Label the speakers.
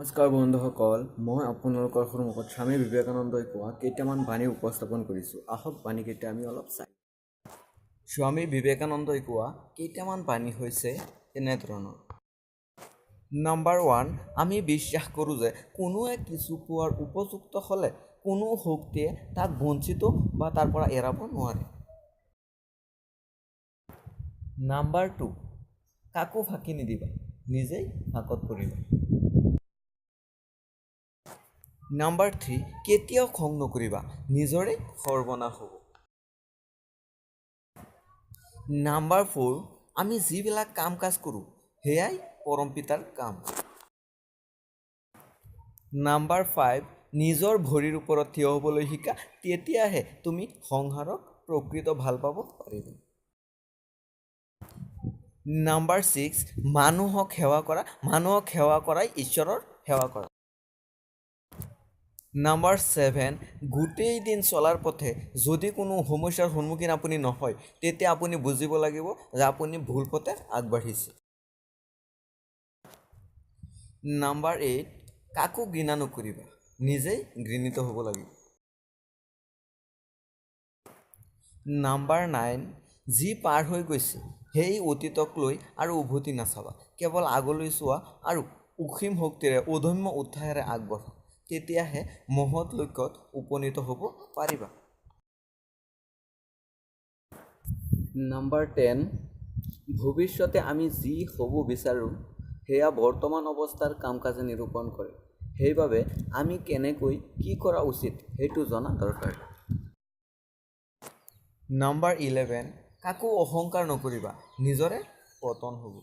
Speaker 1: নমস্কাৰ বন্ধুসকল, মই আপোনালোকৰ সন্মুখত স্বামী বিবেকানন্দই কোৱা কেইটামান বাণী উপস্থাপন কৰিছোঁ। আহক বাণীকেইটা আমি অলপ চাই। স্বামী বিবেকানন্দই কোৱা কেইটামান বাণী হৈছে এনেধৰণৰ। নম্বৰ 1, আমি বিশ্বাস কৰোঁ যে কোনোৱে কিছু পোৱাৰ উপযুক্ত হ'লে কোনো শক্তিয়ে তাক বঞ্চিত বা তাৰ পৰা এৰাব নোৱাৰে। নম্বৰ 2, কাকো ফাঁকি নিদিবা, নিজেই ফাঁকত পৰিবা। নম্বৰ 3, কেতিয়াও খং নকৰিবা, নিজৰে সৰ্বনাশ হ'ব। নম্বৰ 4, আমি যিবিলাক কাম কাজ কৰোঁ সেয়াই পৰম পিতাৰ কাম। নম্বৰ 5, নিজৰ ভৰিৰ ওপৰত থিয় হ'বলৈ শিকা, তেতিয়াহে তুমি সংসাৰক প্ৰকৃত ভাল পাব পাৰিবা। নম্বৰ 6, মানুহক সেৱা কৰাই ঈশ্বৰৰ সেৱা কৰা। নম্বৰ 7, গোটেই দিন চলাৰ পথে যদি কোনো সমস্যাৰ সন্মুখীন আপুনি নহয়, তেতিয়া আপুনি বুজিব লাগিব যে আপুনি ভুল পথে আগবাঢ়িছে। নম্বৰ 8, কাকো ঘৃণা নকৰিবা, নিজেই ঘৃণিত হ'ব লাগিব। নম্বৰ 9, যি পাৰ হৈ গৈছে সেই অতীতক লৈ আৰু উভতি নাচাবা, কেৱল আগলৈ চোৱা আৰু অসীম শক্তিৰে অদম্য উৎসাহেৰে আগবঢ়া, তেতিয়াহে মহৎ লক্ষ্যত উপনীত হ'ব পাৰিবা। নম্বৰ 10, ভৱিষ্যতে আমি যি হ'ব বিচাৰোঁ সেয়া বৰ্তমান অৱস্থাৰ কাম কাজে নিৰূপণ কৰে, সেইবাবে আমি কেনেকৈ কি কৰা উচিত সেইটো জনা দৰকাৰ। নম্বৰ 11, কাকো অহংকাৰ নকৰিবা, নিজৰে পতন হ'ব।